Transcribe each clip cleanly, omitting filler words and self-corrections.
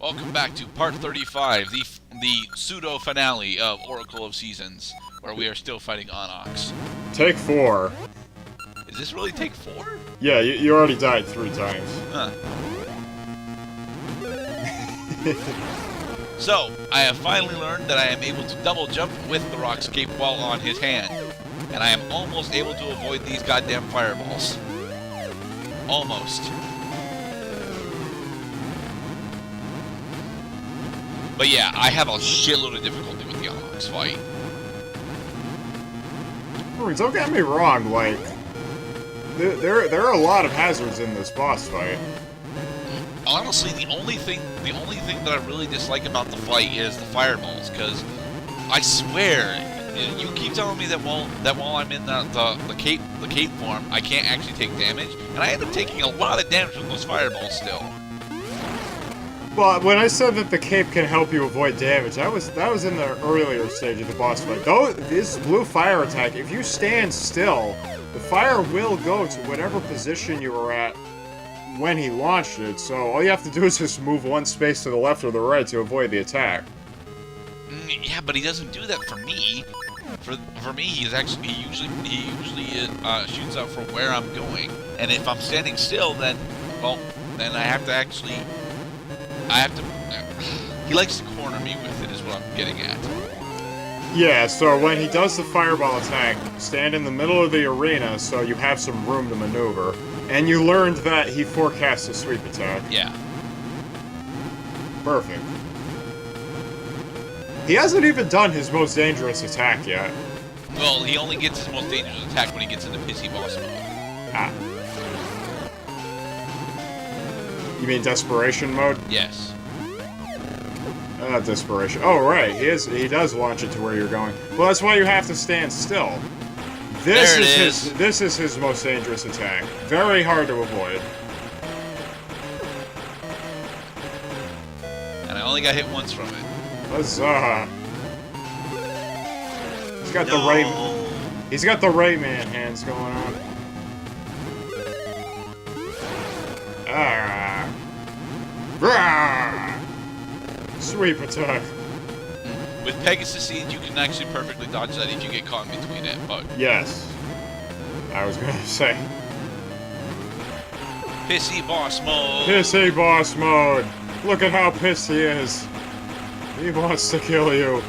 Welcome back to part 35, the pseudo finale of Oracle of Seasons, where we are still fighting Onyx. Take 4. Is this really take 4? Yeah, you already died 3 times. Huh. So, I have finally learned that I am able to double jump with the Rock's Cape while on his hand. And I am almost able to avoid these goddamn fireballs. Almost. But yeah, I have a shitload of difficulty with the Onyx fight. Don't get me wrong, like, there are a lot of hazards in this boss fight. Honestly, the only thing that I really dislike about the fight is the fireballs, because I swear, you keep telling me that while I'm in the cape form, I can't actually take damage, and I end up taking a lot of damage with those fireballs still. Well, when I said that the cape can help you avoid damage, that was in the earlier stage of the boss fight. Though this blue fire attack, if you stand still, the fire will go to whatever position you were at when he launched it, so all you have to do is just move one space to the left or the right to avoid the attack. Yeah, but he doesn't do that for me. For me, he usually shoots out from where I'm going, and if I'm standing still, then I have to he likes to corner me with it, is what I'm getting at. Yeah, so when he does the fireball attack, stand in the middle of the arena so you have some room to maneuver. And you learned that he forecasts a sweep attack. Yeah. Perfect. He hasn't even done his most dangerous attack yet. Well, he only gets his most dangerous attack when he gets into pissy boss mode. Ah. You mean desperation mode? Yes. Desperation. Oh, right. He does launch it to where you're going. Well, that's why you have to stand still. This is his most dangerous attack. Very hard to avoid. And I only got hit once from it. Huzzah! He's got the Rayman hands going on. Ah! Rah! Sweep attack. With Pegasus Siege, you can actually perfectly dodge that if you get caught in between it, but... Yes. I was gonna say. Pissy boss mode! Pissy boss mode! Look at how pissed he is! He wants to kill you.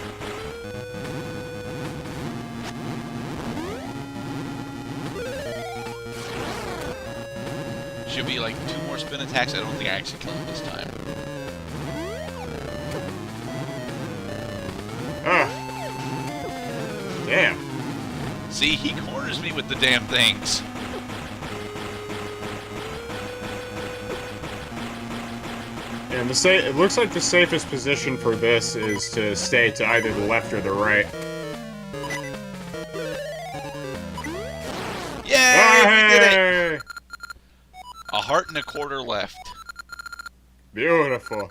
Should be like 2 more spin attacks. I don't think I actually killed him this time. Ah. Damn. See, he corners me with the damn things. And it looks like the safest position for this is to stay to either the left or the right. Yay! We did it! A heart and a quarter left. Beautiful.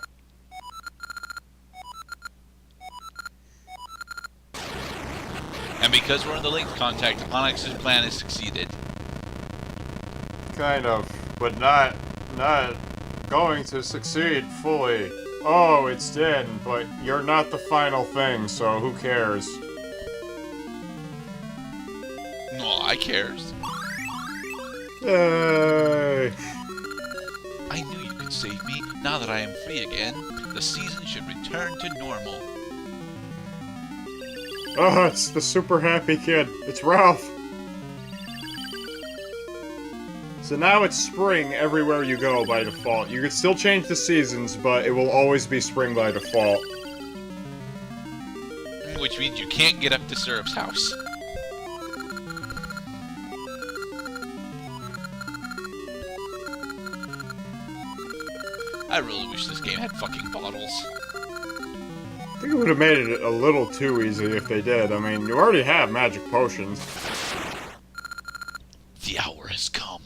And because we're in the link contact, Onyx's plan has succeeded. Kind of, but not going to succeed fully. Oh, it's dead, but you're not the final thing, so who cares? No, I cares. Yay! I knew you could save me. Now that I am free again, the season should return to normal. Oh, it's the super happy kid. It's Ralph. So now it's spring everywhere you go by default. You can still change the seasons, but it will always be spring by default. Which means you can't get up to Syrup's house. I really wish this game had fucking bottles. I think it would have made it a little too easy if they did. I mean, you already have magic potions. The hour has come.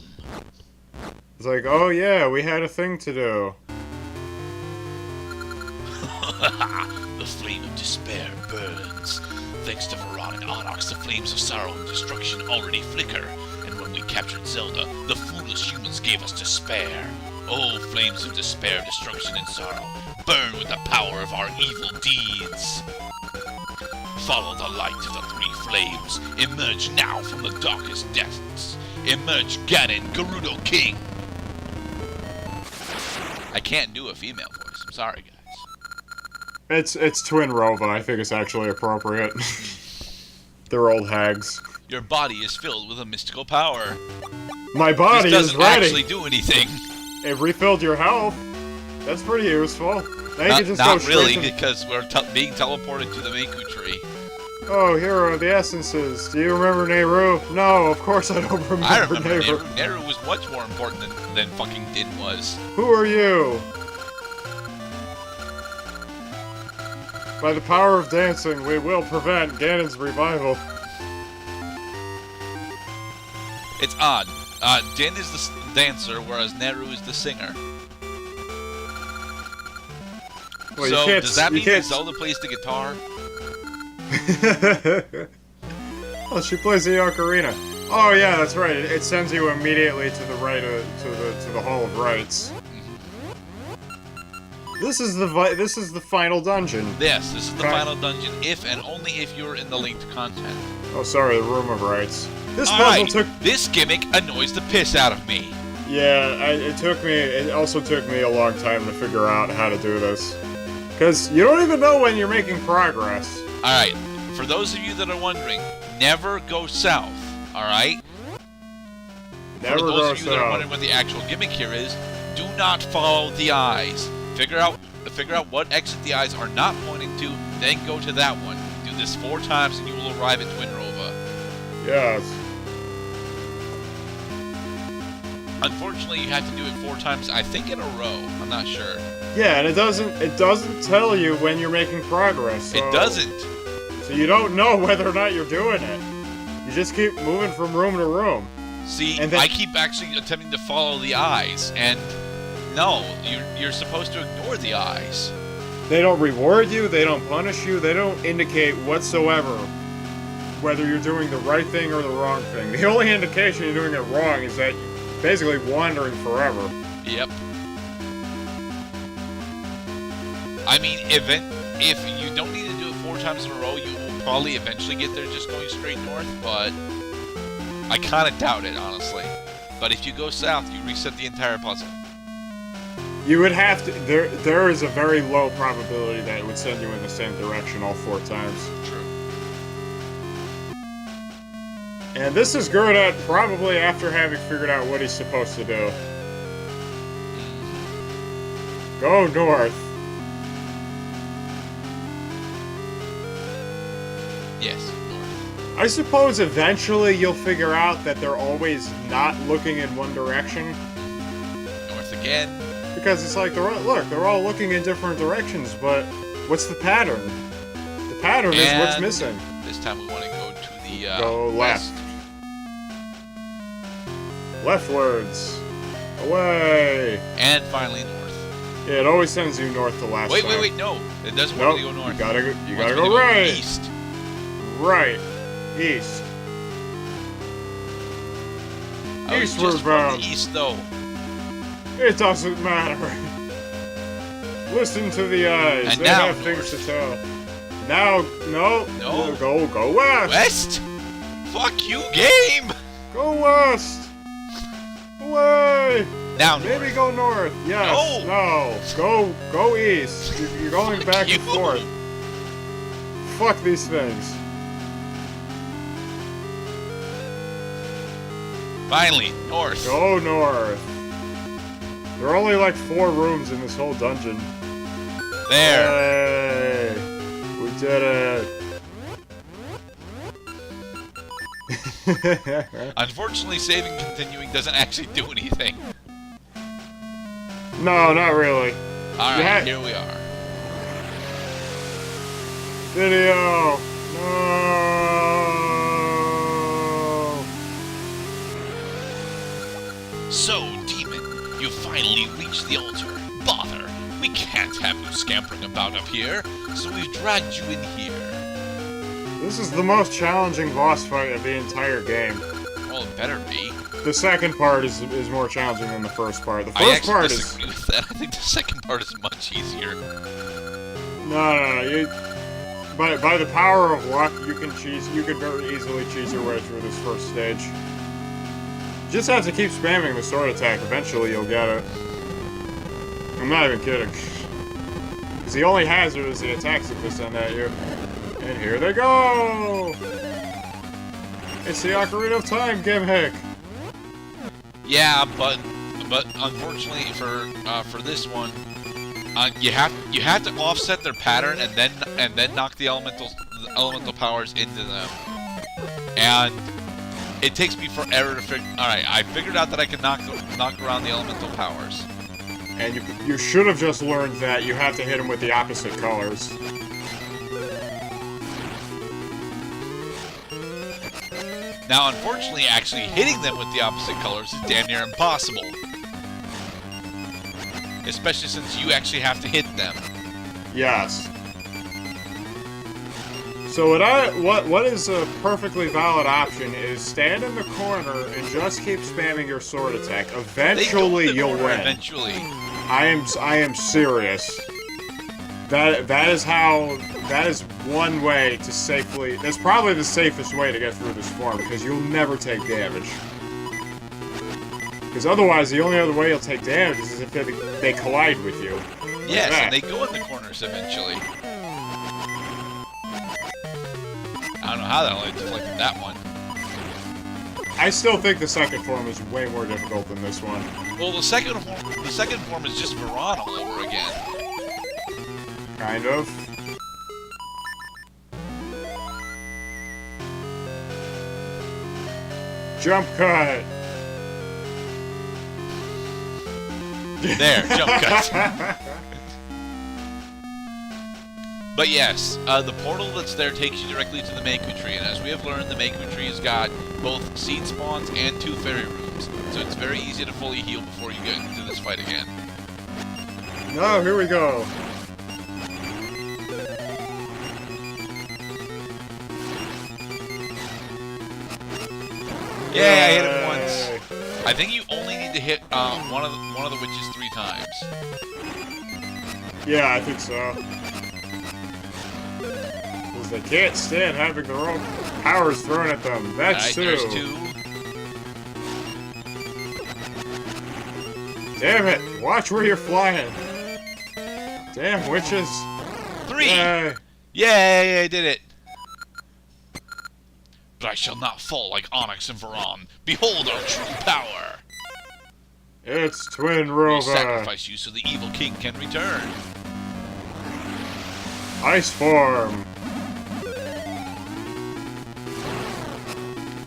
It's like, oh yeah, we had a thing to do. The flame of despair burns. Thanks to Varan and Onyx, the flames of sorrow and destruction already flicker. And when we captured Zelda, the foolish humans gave us despair. Oh, flames of despair, destruction, and sorrow, burn with the power of our evil deeds. Follow the light of the three flames. Emerge now from the darkest depths. Emerge, Ganon, Gerudo King. I can't do a female voice. I'm sorry, guys. It's Twin Rova. I think it's actually appropriate. They're old hags. Your body is filled with a mystical power. My body this is ready. doesn't actually do anything. It refilled your health. That's pretty useful. Now you can just go Not straight really, to... because we're being teleported to the Miku tree. Oh, here are the essences. Do you remember Nehru? No, of course I don't remember, I remember Nehru. Nehru was much more important than fucking Din was. Who are you? By the power of dancing, we will prevent Ganon's revival. It's odd. Din is the dancer, whereas Nehru is the singer. Well, so, does that mean that Zelda plays the guitar? Oh, she plays the ocarina. Oh yeah, that's right. It sends you immediately to the right to the Hall of Rites. This is the final dungeon. Yes, this is the final dungeon, if and only if you're in the linked content. Oh, sorry, the Room of Rites. This puzzle took. This gimmick annoys the piss out of me. Yeah, it also took me a long time to figure out how to do this, because you don't even know when you're making progress. All right, for those of you that are wondering, never go south. All right. Never for go those of you that are south. wondering what the actual gimmick here is, do not follow the eyes. Figure out what exit the eyes are not pointing to, then go to that one. Do this 4 times and you will arrive at Twin Rova. Yes. Unfortunately, you have to do it 4 times, I think in a row. I'm not sure. Yeah, and it doesn't tell you when you're making progress. So, It doesn't. So you don't know whether or not you're doing it. You just keep moving from room to room. See, and then, I keep actually attempting to follow the eyes, and no, you're supposed to ignore the eyes. They don't reward you, they don't punish you, they don't indicate whatsoever whether you're doing the right thing or the wrong thing. The only indication you're doing it wrong is that you're basically wandering forever. Yep. I mean, if you don't need to do it 4 times in a row, you will probably eventually get there just going straight north, but I kind of doubt it, honestly. But if you go south, you reset the entire puzzle. You would have to... There is a very low probability that it would send you in the same direction all 4 times. True. And this is good at probably after having figured out what he's supposed to do. Go north. Yes, north. I suppose eventually you'll figure out that they're always not looking in one direction. North again. Because it's like, they're all looking in different directions, but what's the pattern? The pattern is what's missing. This time we want to go to the go west. left. Leftwards. Away. And finally north. Yeah, it always sends you north the last time. Wait, no. It doesn't want me to go north. You gotta go right. East. Right. East. I was Eastward just bound. from the east, though. It doesn't matter. Listen to the eyes. And they now have things to tell. Now, no. Go west. West? Fuck you, game! Go west. Away. Now Maybe north. go north. Yes. No. Go east. You're going Fuck back you. and forth. Fuck these things. Finally, north. Go north. There are only like 4 rooms in this whole dungeon. There. Hey, we did it. Unfortunately, saving continuing doesn't actually do anything. No, not really. Alright, here we are. Video. No. So, demon, you finally reached the altar. Bother, we can't have you scampering about up here, so we've dragged you in here. This is the most challenging boss fight of the entire game. Well, it better be. The second part is more challenging than the first part. The I first actually part is... disagree with that. I think the second part is much easier. No. By the power of luck, you can very easily cheese your way through this first stage. You just have to keep spamming the sword attack. Eventually, you'll get it. I'm not even kidding. Because the only hazard is the attacks that they send at you. And here they go! It's the Ocarina of Time gimmick! Yeah, but unfortunately for this one, you have to offset their pattern and then knock the elemental powers into them, and it takes me forever to figure. All right, I figured out that I can knock around the elemental powers. And you should have just learned that you have to hit them with the opposite colors. Now, unfortunately, actually hitting them with the opposite colors is damn near impossible. Especially since you actually have to hit them. Yes. So what is a perfectly valid option is stand in the corner and just keep spamming your sword attack. Eventually you'll win. Eventually. I am serious. That is one way to safely... That's probably the safest way to get through this form, because you'll never take damage. Because otherwise, the only other way you'll take damage is if they collide with you. Yes, and they go in the corners eventually. I don't know how the hell I deflected that one. I still think the second form is way more difficult than this one. Well, the second form is just Varan all over again. Kind of. Jump cut! There, jump cut. But yes, the portal that's there takes you directly to the Maku Tree, and as we have learned, the Maku Tree has got both seed spawns and 2 fairy rooms, so it's very easy to fully heal before you get into this fight again. No, here we go. Yeah, I hit him once. I think you only need to hit one of the witches 3 times. Yeah, I think so. Because they can't stand having their own powers thrown at them. That's All right, 2. There's 2. Damn it! Watch where you're flying. Damn witches. 3. Yay. Yay! I did it. But I shall not fall like Onyx and Varan. Behold our true power! It's Twin We Rova. sacrifice you so the evil king can return. Ice form.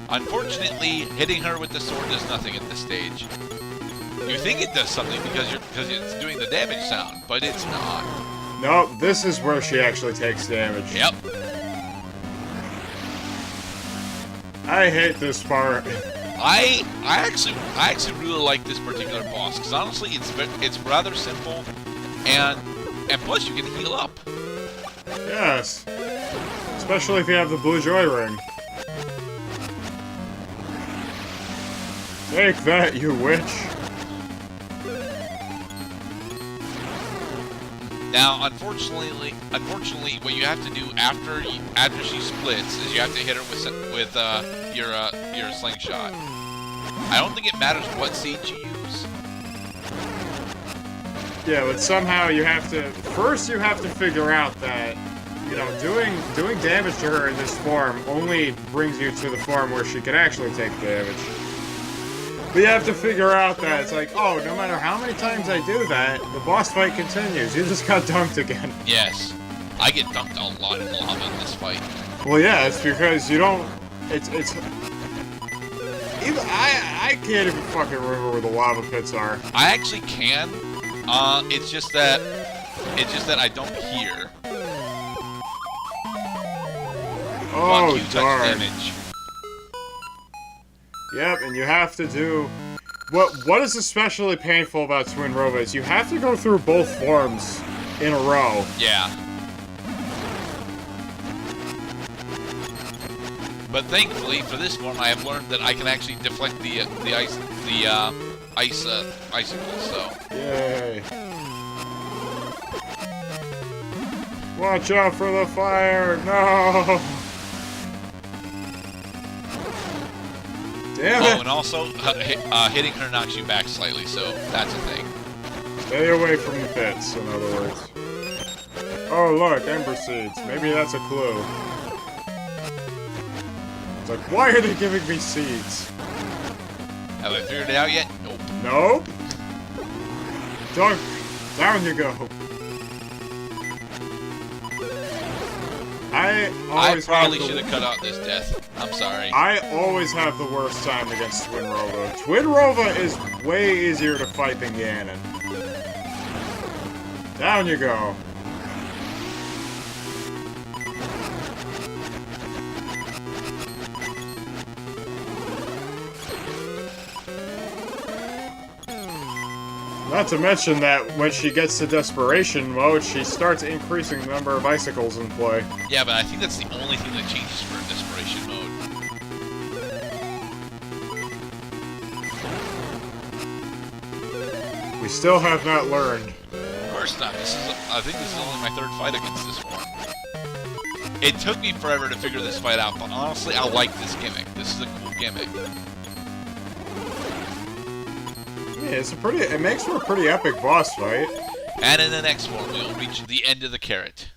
Unfortunately, hitting her with the sword does nothing at this stage. You think it does something because it's doing the damage sound, but it's not. Nope, this is where she actually takes damage. Yep. I hate this part. I actually really like this particular boss because honestly, it's rather simple, and plus you can heal up. Yes. Especially if you have the blue joy ring. Take that, you witch. Now, unfortunately, what you have to do after she splits is you have to hit her with your slingshot. I don't think it matters what seed you use. Yeah, but somehow you have to... First you have to figure out that, you know, doing damage to her in this form only brings you to the form where she can actually take damage. But you have to figure out that it's like, oh, no matter how many times I do that, the boss fight continues. You just got dunked again. Yes. I get dunked a lot in lava in this fight. Well, yeah, it's because you don't... It's... Even, I can't even fucking remember where the lava pits are. I actually can. It's just that I don't hear. Oh, Fuck you, darn. touch damage. Yep, and you have to do... What is especially painful about Twin Rova is you have to go through both forms in a row. Yeah. But thankfully, for this form, I have learned that I can actually deflect the icicles. So. Yay! Watch out for the fire! No! Damn it! Oh, and also hitting her knocks you back slightly, so that's a thing. Stay away from the pits, in other words. Oh, look, ember seeds. Maybe that's a clue. It's like, why are they giving me seeds? Have I figured it out yet? Nope. Nope. Dunk. Down you go. I probably should have cut out this death. I'm sorry. I always have the worst time against Twin Rova. Twin Rova is way easier to fight than Ganon. Down you go. Not to mention that when she gets to desperation mode, she starts increasing the number of icicles in play. Yeah, but I think that's the only thing that changes for desperation mode. We still have not learned. Of course not. I think this is only my third fight against this one. It took me forever to figure this fight out, but honestly, I like this gimmick. This is a cool gimmick. Yeah, it makes for a pretty epic boss fight. And in the next one, we'll reach the end of the carrot.